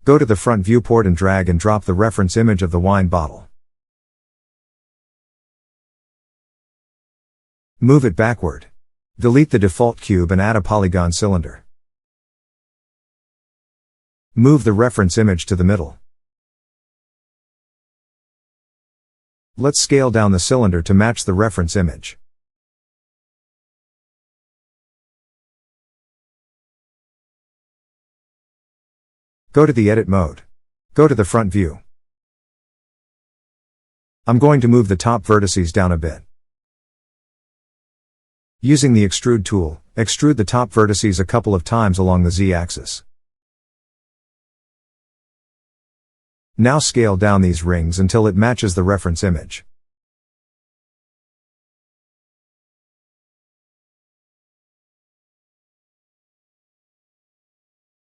Go to the front viewport and drag and drop the reference image of the wine bottle. Move it backward. Delete the default cube and add a polygon cylinder. Move the reference image to the middle. Let's scale down the cylinder to match the reference image. Go to the edit mode. Go to the front view. I'm going to move the top vertices down a bit. Using the extrude tool, extrude the top vertices a couple of times along the Z-axis. Now scale down these rings until it matches the reference image.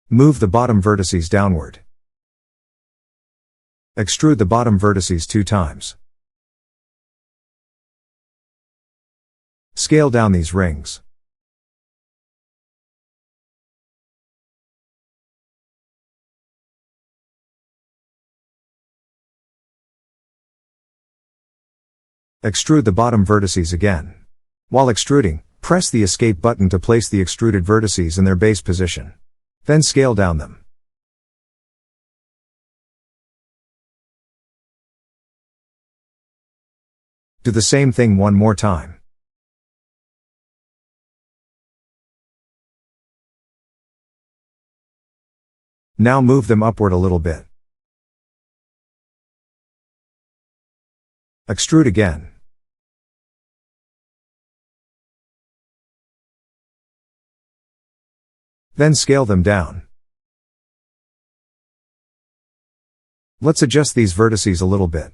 Move the bottom vertices downward. Extrude the bottom vertices 2 times. Scale down these rings. Extrude the bottom vertices again. While extruding, press the Escape button to place the extruded vertices in their base position. Then scale down them. Do the same thing one more time. Now move them upward a little bit. Extrude again. Then scale them down. Let's adjust these vertices a little bit.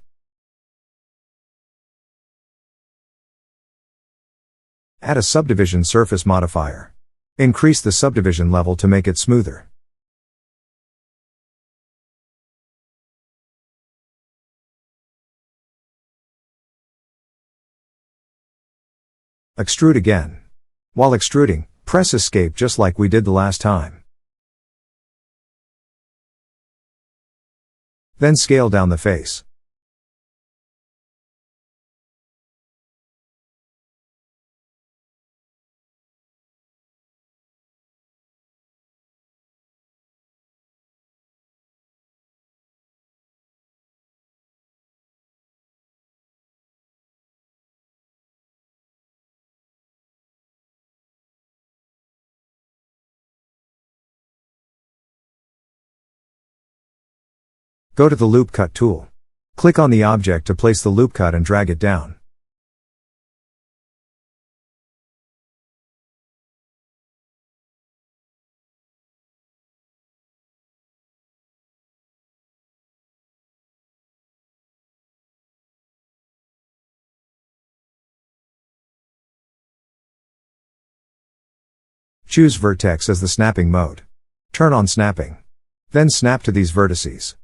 Add a subdivision surface modifier. Increase the subdivision level to make it smoother. Extrude again. While extruding, press Escape just like we did the last time. Then scale down the face. Go to the Loop Cut tool. Click on the object to place the loop cut and drag it down. Choose Vertex as the snapping mode. Turn on snapping. Then snap to these vertices.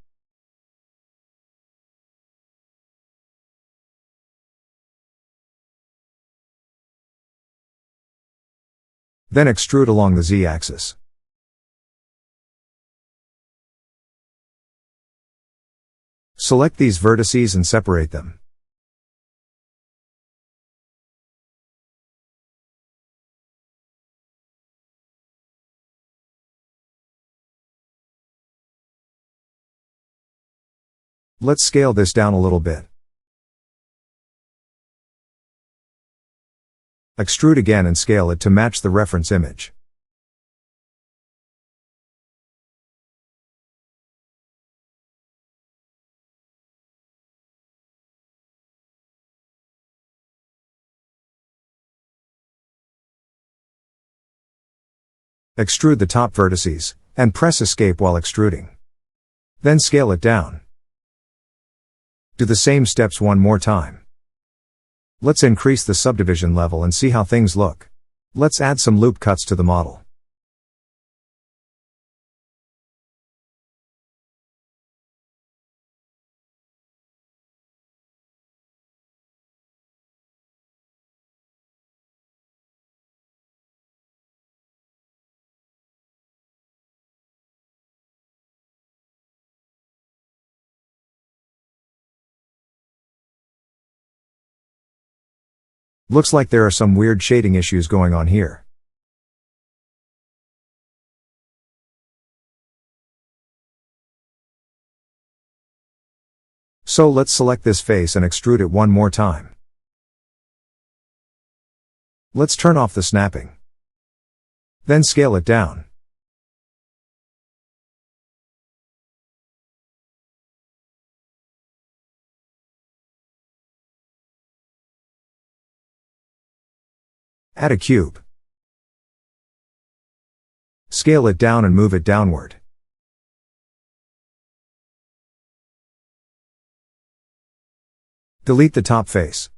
Then extrude along the Z-axis. Select these vertices and separate them. Let's scale this down a little bit. Extrude again and scale it to match the reference image. Extrude the top vertices, and press Escape while extruding. Then scale it down. Do the same steps one more time. Let's increase the subdivision level and see how things look. Let's add some loop cuts to the model. Looks like there are some weird shading issues going on here. So let's select this face and extrude it one more time. Let's turn off the snapping. Then scale it down. Add a cube. Scale it down and move it downward. Delete the top face.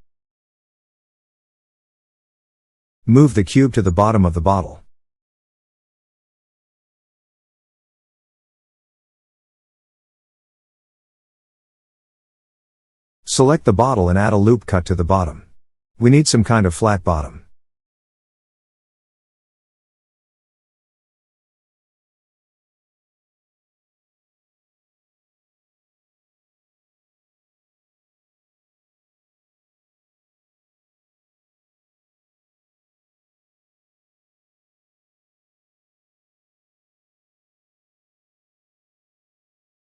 Move the cube to the bottom of the bottle. Select the bottle and add a loop cut to the bottom. We need some kind of flat bottom.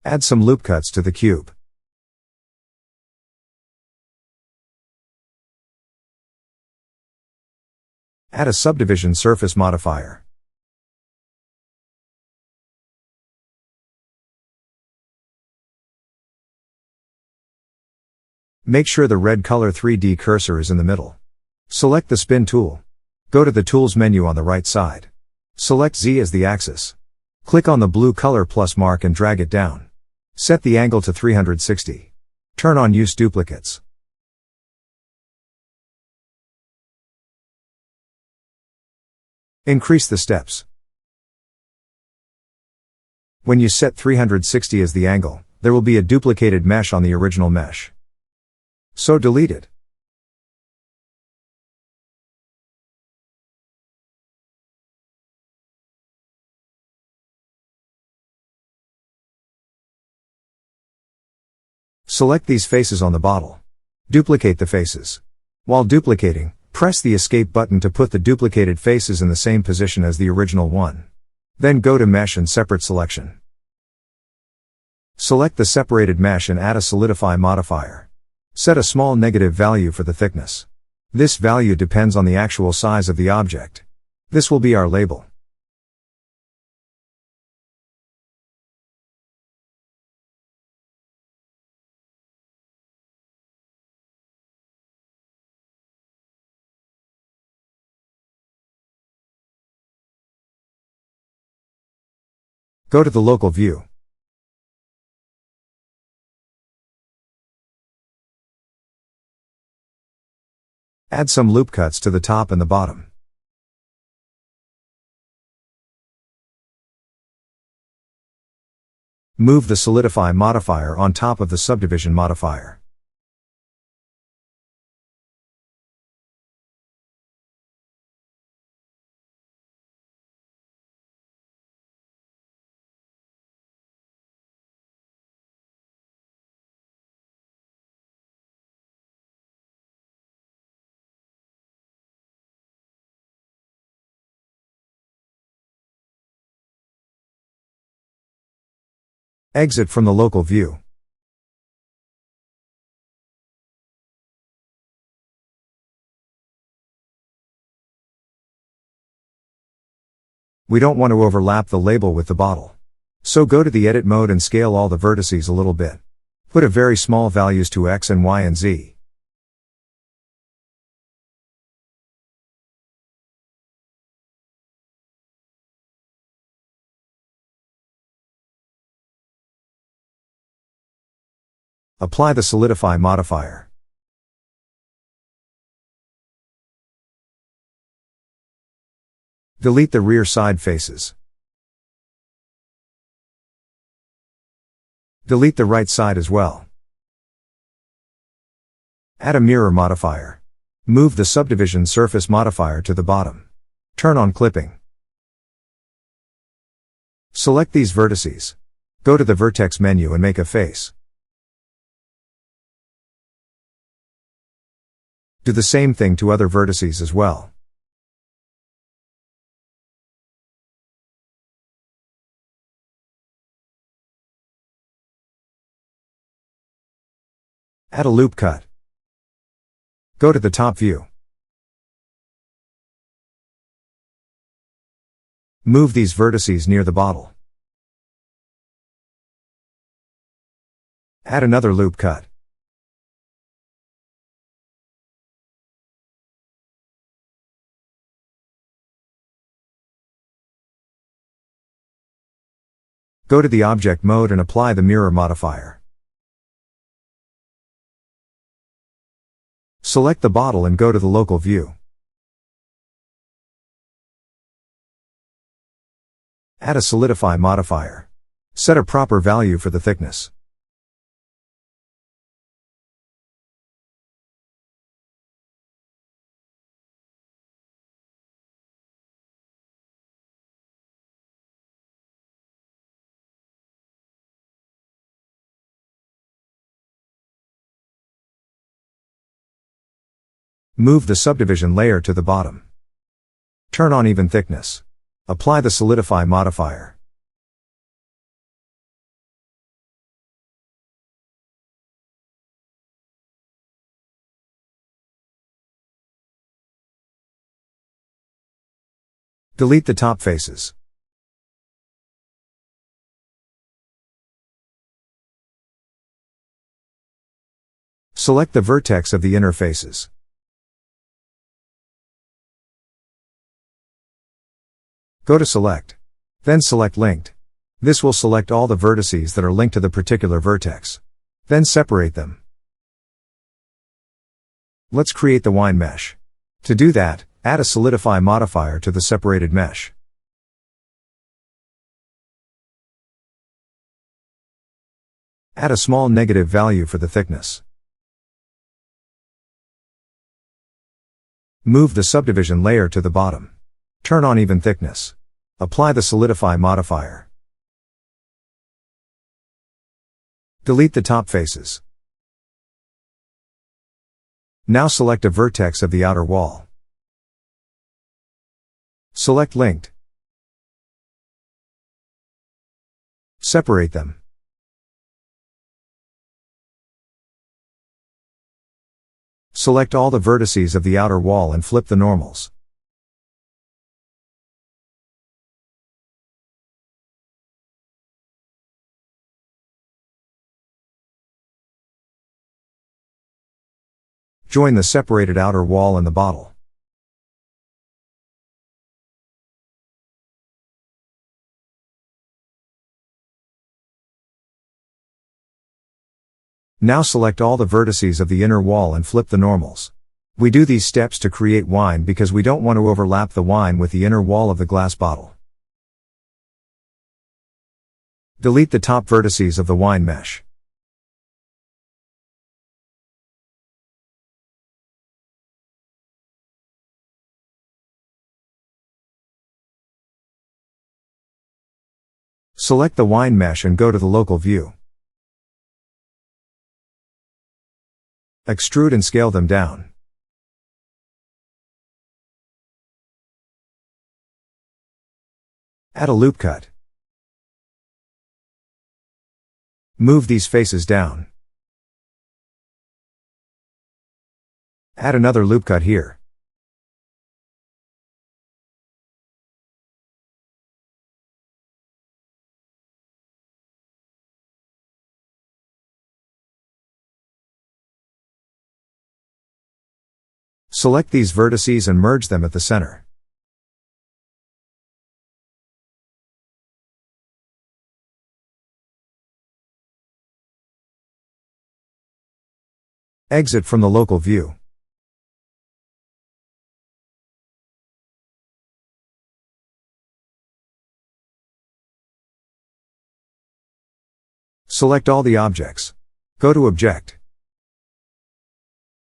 Add some loop cuts to the cube. Add a subdivision surface modifier. Make sure the red color 3D cursor is in the middle. Select the spin tool. Go to the tools menu on the right side. Select Z as the axis. Click on the blue color plus mark and drag it down. Set the angle to 360. Turn on Use Duplicates. Increase the steps. When you set 360 as the angle, there will be a duplicated mesh on the original mesh. So delete it. Select these faces on the bottle. Duplicate the faces. While duplicating, press the Escape button to put the duplicated faces in the same position as the original one. Then go to Mesh and Separate Selection. Select the separated mesh and add a Solidify modifier. Set a small negative value for the thickness. This value depends on the actual size of the object. This will be our label. Go to the local view. Add some loop cuts to the top and the bottom. Move the Solidify modifier on top of the Subdivision modifier. Exit from the local view. We don't want to overlap the label with the bottle. So go to the edit mode and scale all the vertices a little bit. Put a very small values to X and Y and Z. Apply the Solidify modifier. Delete the rear side faces. Delete the right side as well. Add a mirror modifier. Move the subdivision surface modifier to the bottom. Turn on clipping. Select these vertices. Go to the vertex menu and make a face. Do the same thing to other vertices as well. Add a loop cut. Go to the top view. Move these vertices near the bottle. Add another loop cut. Go to the object mode and apply the mirror modifier. Select the bottle and go to the local view. Add a solidify modifier. Set a proper value for the thickness. Move the subdivision layer to the bottom. Turn on even thickness. Apply the solidify modifier. Delete the top faces. Select the vertex of the inner faces. Go to Select. Then select Linked. This will select all the vertices that are linked to the particular vertex. Then separate them. Let's create the wine mesh. To do that, add a solidify modifier to the separated mesh. Add a small negative value for the thickness. Move the subdivision layer to the bottom. Turn on even thickness. Apply the solidify modifier. Delete the top faces. Now select a vertex of the outer wall. Select Linked. Separate them. Select all the vertices of the outer wall and flip the normals. Join the separated outer wall and the bottle. Now select all the vertices of the inner wall and flip the normals. We do these steps to create wine because we don't want to overlap the wine with the inner wall of the glass bottle. Delete the top vertices of the wine mesh. Select the wine mesh and go to the local view. Extrude and scale them down. Add a loop cut. Move these faces down. Add another loop cut here. Select these vertices and merge them at the center. Exit from the local view. Select all the objects. Go to Object.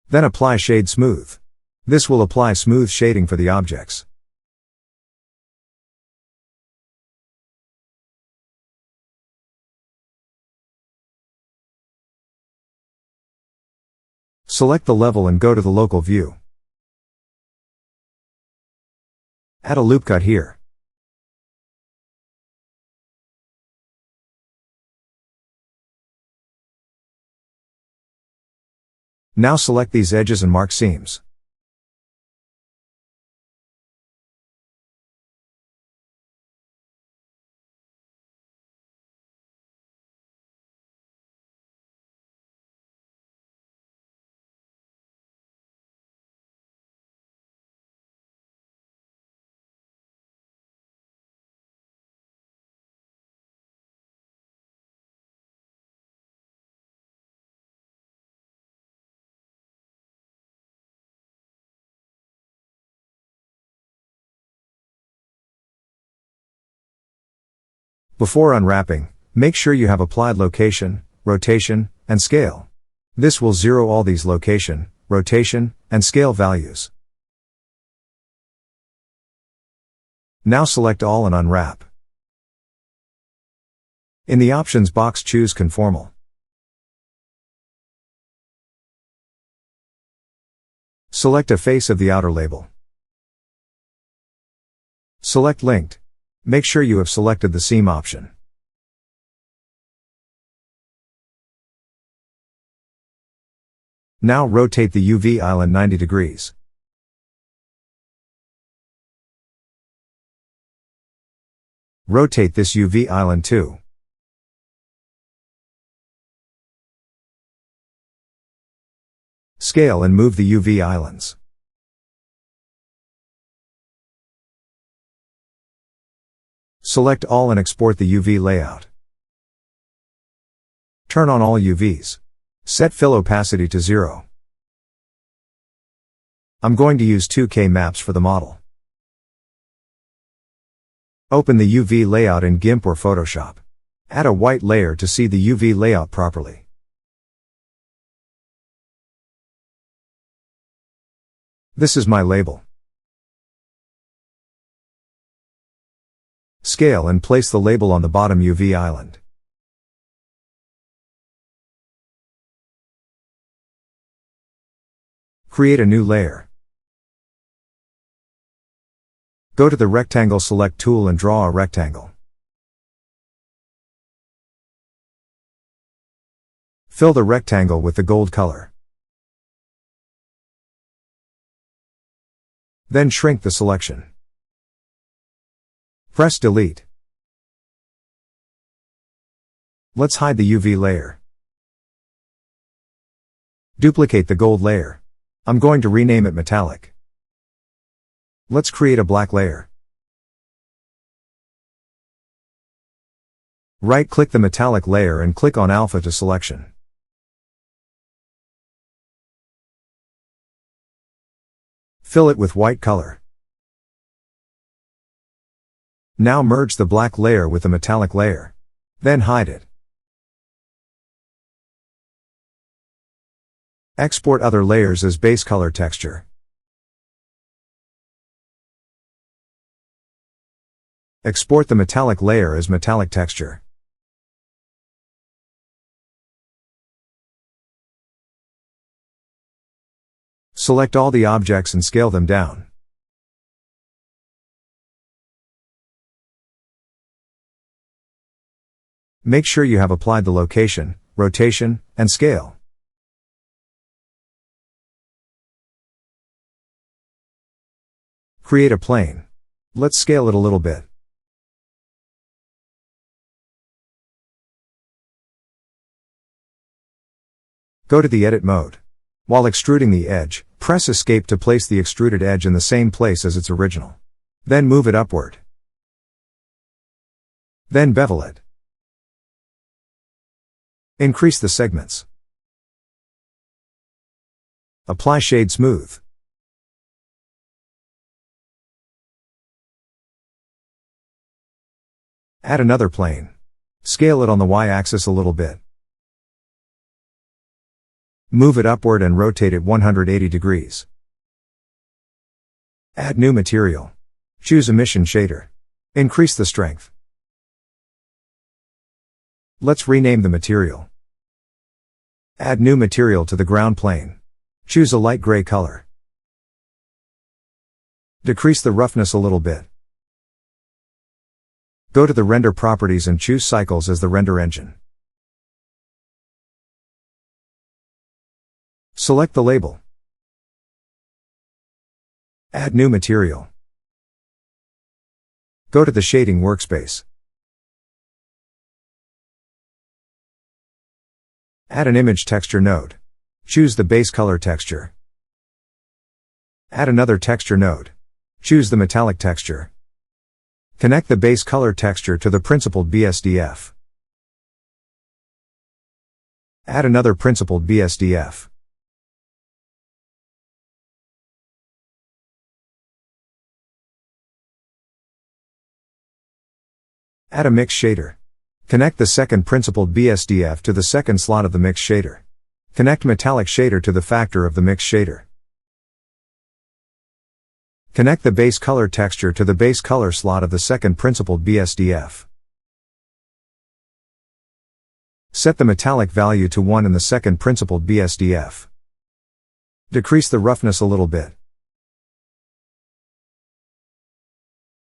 Then apply Shade Smooth. This will apply smooth shading for the objects. Select the level and go to the local view. Add a loop cut here. Now select these edges and mark seams. Before unwrapping, make sure you have applied location, rotation, and scale. This will zero all these location, rotation, and scale values. Now select all and unwrap. In the options box, choose Conformal. Select a face of the outer label. Select Linked. Make sure you have selected the seam option. Now rotate the UV island 90 degrees. Rotate this UV island too. Scale and move the UV islands. Select all and export the UV layout. Turn on all UVs. Set fill opacity to 0. I'm going to use 2K maps for the model. Open the UV layout in GIMP or Photoshop. Add a white layer to see the UV layout properly. This is my label. Scale and place the label on the bottom UV island. Create a new layer. Go to the Rectangle Select tool and draw a rectangle. Fill the rectangle with the gold color. Then shrink the selection. Press Delete. Let's hide the UV layer. Duplicate the gold layer. I'm going to rename it Metallic. Let's create a black layer. Right-click the metallic layer and click on Alpha to selection. Fill it with white color. Now merge the black layer with the metallic layer. Then hide it. Export other layers as base color texture. Export the metallic layer as metallic texture. Select all the objects and scale them down. Make sure you have applied the location, rotation, and scale. Create a plane. Let's scale it a little bit. Go to the Edit mode. While extruding the edge, press Escape to place the extruded edge in the same place as its original. Then move it upward. Then bevel it. Increase the segments. Apply Shade Smooth. Add another plane. Scale it on the Y-axis a little bit. Move it upward and rotate it 180 degrees. Add new material. Choose Emission Shader. Increase the strength. Let's rename the material. Add new material to the ground plane. Choose a light gray color. Decrease the roughness a little bit. Go to the render properties and choose cycles as the render engine. Select the label. Add new material. Go to the shading workspace. Add an image texture node. Choose the base color texture. Add another texture node. Choose the metallic texture. Connect the base color texture to the principled BSDF. Add another principled BSDF. Add a mix shader. Connect the second principled BSDF to the second slot of the mix shader. Connect metallic shader to the factor of the mix shader. Connect the base color texture to the base color slot of the second principled BSDF. Set the metallic value to 1 in the second principled BSDF. Decrease the roughness a little bit.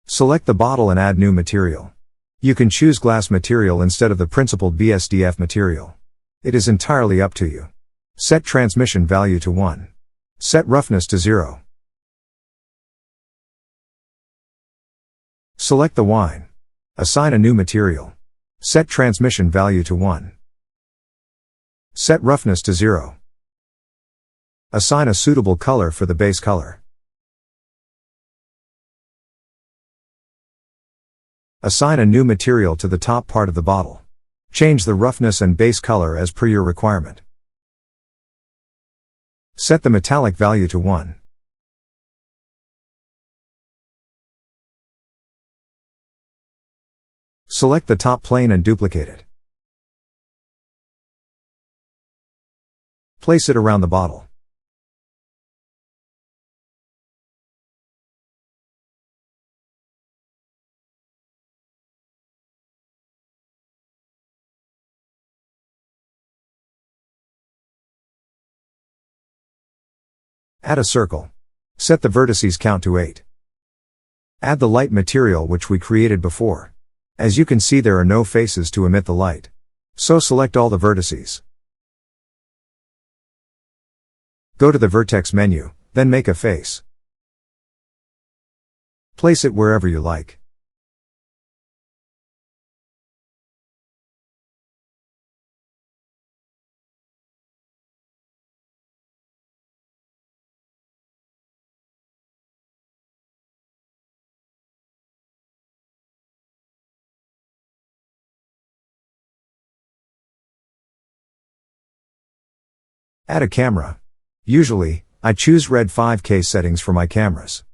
Select the bottle and add new material. You can choose glass material instead of the principled BSDF material. It is entirely up to you. Set transmission value to 1. Set roughness to 0. Select the wine. Assign a new material. Set transmission value to 1. Set roughness to 0. Assign a suitable color for the base color. Assign a new material to the top part of the bottle. Change the roughness and base color as per your requirement. Set the metallic value to 1. Select the top plane and duplicate it. Place it around the bottle. Add a circle. Set the vertices count to 8. Add the light material which we created before. As you can see, there are no faces to emit the light. So select all the vertices. Go to the vertex menu, then make a face. Place it wherever you like. Add a camera. Usually, I choose Red 5K settings for my cameras.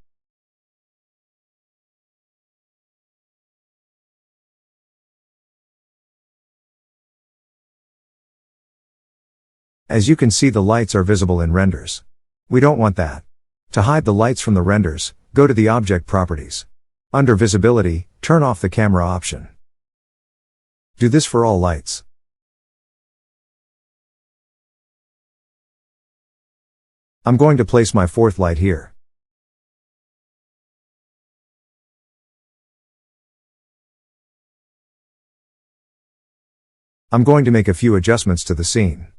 As you can see, the lights are visible in renders. We don't want that. To hide the lights from the renders, go to the object properties. Under visibility, turn off the camera option. Do this for all lights. I'm going to place my fourth light here. I'm going to make a few adjustments to the scene.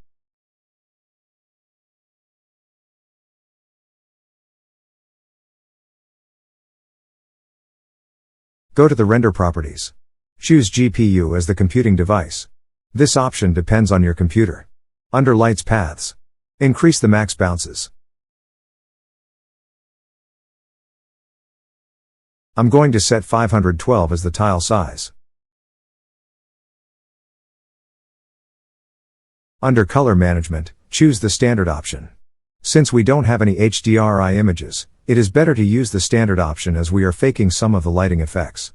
Go to the render properties. Choose GPU as the computing device. This option depends on your computer. Under lights paths, increase the max bounces. I'm going to set 512 as the tile size. Under color management, choose the standard option. Since we don't have any HDRI images, it is better to use the standard option as we are faking some of the lighting effects.